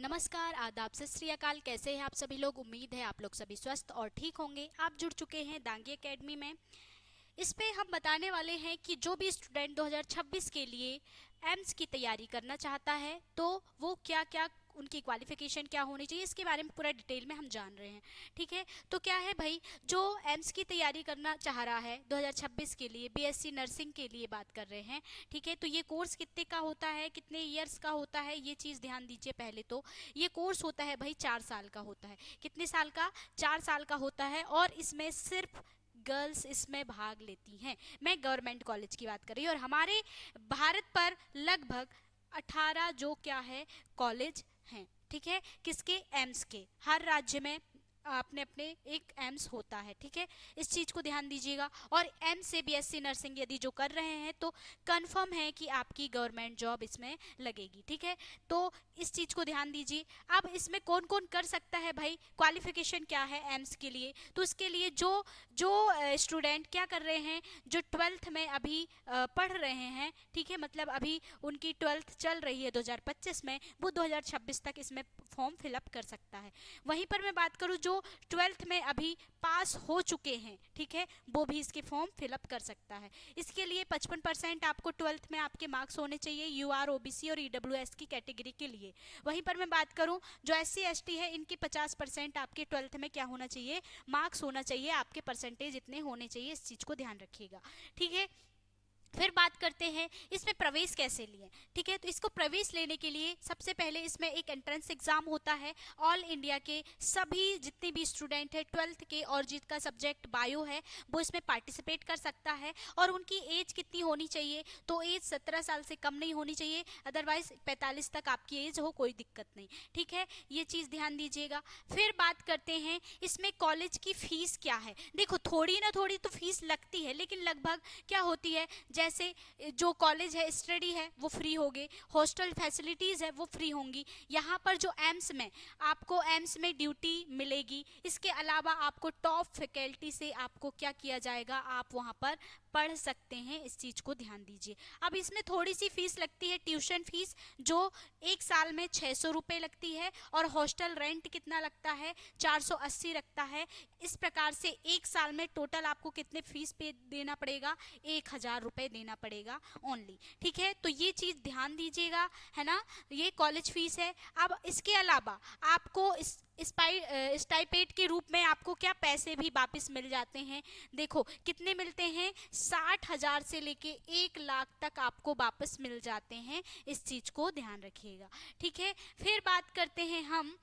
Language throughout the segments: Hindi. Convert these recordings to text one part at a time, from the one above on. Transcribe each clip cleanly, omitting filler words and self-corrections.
नमस्कार, आदाब, सत श्री अकाल। कैसे हैं आप सभी लोग? उम्मीद है आप लोग सभी स्वस्थ और ठीक होंगे। आप जुड़ चुके हैं दांगी एकेडमी में। इस पे हम बताने वाले हैं कि जो भी स्टूडेंट 2026 के लिए एम्स की तैयारी करना चाहता है तो वो क्या क्या उनकी क्वालिफिकेशन क्या होनी चाहिए, इसके बारे में पूरा डिटेल में हम जान रहे हैं। ठीक है, तो क्या है भाई, जो एम्स की तैयारी करना चाह रहा है 2026 के लिए, बीएससी नर्सिंग के लिए बात कर रहे हैं। ठीक है, तो ये कोर्स कितने का होता है, कितने ईयर्स का होता है, ये चीज़ ध्यान दीजिए। पहले तो ये कोर्स होता है भाई 4 साल का होता है। कितने साल का? 4 साल का होता है। और इसमें सिर्फ गर्ल्स इसमें भाग लेती हैं। मैं गवर्नमेंट कॉलेज की बात कर रही हूँ। और हमारे भारत पर लगभग 18 जो क्या है कॉलेज हैं। ठीक है, किसके? एम्स के। हर राज्य में अपने अपने एक एम्स होता है। ठीक है, इस चीज़ को ध्यान दीजिएगा। और एम्स से बीएससी नर्सिंग यदि जो कर रहे हैं तो कंफर्म है कि आपकी गवर्नमेंट जॉब इसमें लगेगी। ठीक है, तो इस चीज़ को ध्यान दीजिए। अब इसमें कौन कौन कर सकता है भाई, क्वालिफिकेशन क्या है एम्स के लिए? तो उसके लिए जो जो स्टूडेंट क्या कर रहे हैं, जो 12th में अभी पढ़ रहे हैं, ठीक है, मतलब अभी उनकी 12th चल रही है 2025 में, वो 2026 तक इसमें फॉर्म फिलअप कर सकता है। वहीं पर मैं बात करूं जो 12th में अभी पास हो चुके हैं, ठीक है, वो भी इसके फॉर्म फिलअप कर सकता है। इसके लिए 55% आपको 12th में आपके मार्क्स होने चाहिए, यूआर, ओबीसी और ईडब्ल्यूएस की कैटेगरी के लिए। वहीं पर मैं बात करूं जो एससी एसटी है, इनकी 50% आपके 12th में क्या होना चाहिए, मार्क्स होना चाहिए, आपके परसेंटेज इतने होने चाहिए। इस चीज़ को ध्यान रखिएगा। ठीक है, फिर बात करते हैं इसमें प्रवेश कैसे लिए। ठीक है, तो इसको प्रवेश लेने के लिए सबसे पहले इसमें एक एंट्रेंस एग्जाम होता है। ऑल इंडिया के सभी जितने भी स्टूडेंट है 12th के और जिसका सब्जेक्ट बायो है वो इसमें पार्टिसिपेट कर सकता है। और उनकी एज कितनी होनी चाहिए? तो एज 17 साल से कम नहीं होनी चाहिए, अदरवाइज 45 तक आपकी एज हो, कोई दिक्कत नहीं। ठीक है, ये चीज़ ध्यान दीजिएगा। फिर बात करते हैं इसमें कॉलेज की फीस क्या है। देखो, थोड़ी ना थोड़ी तो फीस लगती है, लेकिन लगभग क्या होती है, जैसे जो कॉलेज है, स्टडी है, वो फ्री होगी, हॉस्टल फैसिलिटीज़ है वो फ्री होंगी। यहाँ पर जो एम्स में आपको एम्स में ड्यूटी मिलेगी, इसके अलावा आपको टॉप फैकल्टी से आपको क्या किया जाएगा, आप वहाँ पर पढ़ सकते हैं। इस चीज़ को ध्यान दीजिए। अब इसमें थोड़ी सी फीस लगती है, ट्यूशन फीस, जो एक साल में 600 रुपये लगती है। और हॉस्टल रेंट कितना लगता है? 480 लगता है। इस प्रकार से एक साल में टोटल आपको कितने फीस पे देना पड़ेगा? 1000 रुपये देना पड़ेगा ओनली। ठीक है, तो ये चीज़ ध्यान दीजिएगा, है ना। ये कॉलेज फीस है। अब इसके अलावा आपको इस स्टाइपेंड के रूप में आपको क्या पैसे भी वापस मिल जाते हैं। देखो कितने मिलते हैं, 60,000 से लेके 1 लाख तक आपको वापस मिल जाते हैं। इस चीज को ध्यान रखिएगा। ठीक है, फिर बात करते हैं हम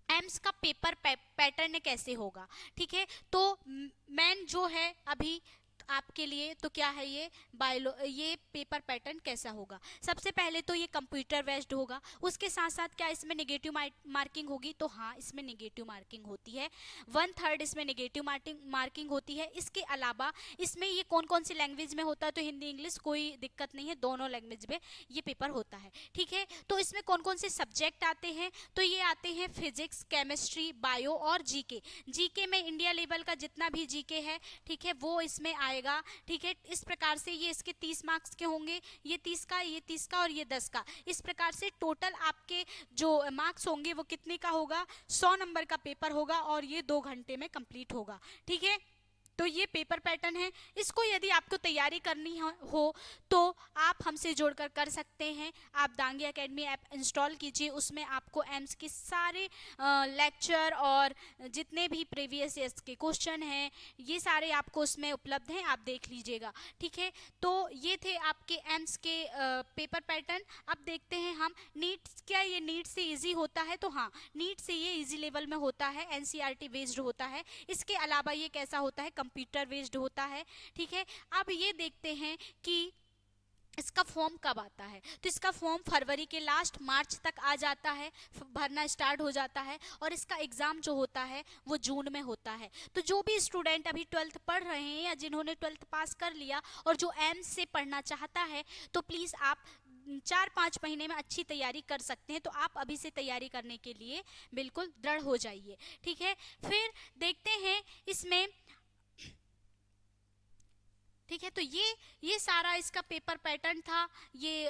एम्स का पेपर पैटर्न कैसे होगा। ठीक है, तो मैन जो है अभी आपके लिए तो क्या है, ये पेपर पैटर्न कैसा होगा। सबसे पहले तो ये कंप्यूटर बेस्ड होगा। उसके साथ साथ क्या इसमें नेगेटिव मार्किंग होगी? तो हाँ, इसमें नेगेटिव मार्किंग होती है। 1/3 इसमें नेगेटिव मार्किंग होती है। इसके अलावा इसमें ये कौन कौन सी लैंग्वेज में होता है? तो हिंदी इंग्लिश कोई दिक्कत नहीं है, दोनों लैंग्वेज में ये पेपर होता है। ठीक है, तो इसमें कौन कौन से सब्जेक्ट आते हैं? तो ये आते हैं फिजिक्स, केमिस्ट्री, बायो और जीके। जीके में इंडिया लेवल का जितना भी जीके है, ठीक है, वो इसमें आएगा। ठीक है, इस प्रकार से ये इसके 30 मार्क्स के होंगे, ये 30 का, ये 30 का और ये 10 का। इस प्रकार से टोटल आपके जो मार्क्स होंगे वो कितने का होगा? 100 नंबर का पेपर होगा और ये 2 घंटे में कंप्लीट होगा। ठीक है, तो ये पेपर पैटर्न है। इसको यदि आपको तैयारी करनी हो तो आप हमसे जोड़कर कर सकते हैं। आप दांगी एकेडमी ऐप इंस्टॉल कीजिए, उसमें आपको एम्स के सारे लेक्चर और जितने भी प्रीवियस ईयर्स के क्वेश्चन हैं ये सारे आपको उसमें उपलब्ध हैं, आप देख लीजिएगा। ठीक है, तो ये थे आपके एम्स के पेपर पैटर्न। अब देखते हैं हम नीट। क्या ये नीट से इजी होता है? तो हाँ, नीट से ये इजी लेवल में होता है, एनसीईआरटी बेस्ड होता है। इसके अलावा ये कैसा होता है? कंप्यूटर बेस्ड होता है। ठीक है, अब ये देखते हैं कि इसका फॉर्म कब आता है। तो इसका फॉर्म फरवरी के लास्ट, मार्च तक आ जाता है, भरना स्टार्ट हो जाता है। और इसका एग्ज़ाम जो होता है वो जून में होता है। तो जो भी स्टूडेंट अभी 12th पढ़ रहे हैं या जिन्होंने 12th पास कर लिया और जो एम्स से पढ़ना चाहता है, तो प्लीज़ आप 4-5 महीने में अच्छी तैयारी कर सकते हैं। तो आप अभी से तैयारी करने के लिए बिल्कुल दृढ़ हो जाइए। ठीक है, फिर देखते हैं इसमें ठीक है। तो ये सारा इसका पेपर पैटर्न था, ये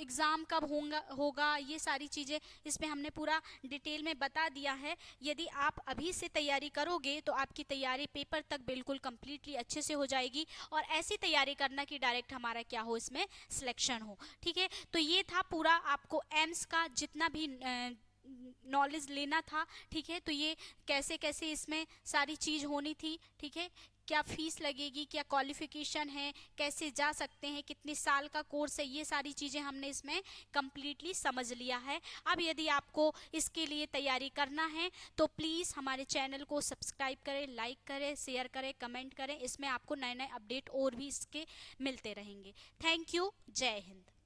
एग्ज़ाम कब होगा ये सारी चीज़ें इसमें हमने पूरा डिटेल में बता दिया है। यदि आप अभी से तैयारी करोगे तो आपकी तैयारी पेपर तक बिल्कुल कंप्लीटली अच्छे से हो जाएगी, और ऐसी तैयारी करना कि डायरेक्ट हमारा क्या हो, इसमें सिलेक्शन हो। ठीक है, तो ये था पूरा आपको एम्स का जितना भी नॉलेज लेना था। ठीक है, तो ये कैसे कैसे इसमें सारी चीज़ होनी थी। ठीक है, क्या फीस लगेगी, क्या क्वालिफिकेशन है, कैसे जा सकते हैं, कितने साल का कोर्स है, ये सारी चीज़ें हमने इसमें कंप्लीटली समझ लिया है। अब यदि आपको इसके लिए तैयारी करना है तो प्लीज़ हमारे चैनल को सब्सक्राइब करें, लाइक करें, शेयर करें, कमेंट करें। इसमें आपको नए नए अपडेट और भी इसके मिलते रहेंगे। Thank you. जय हिंद।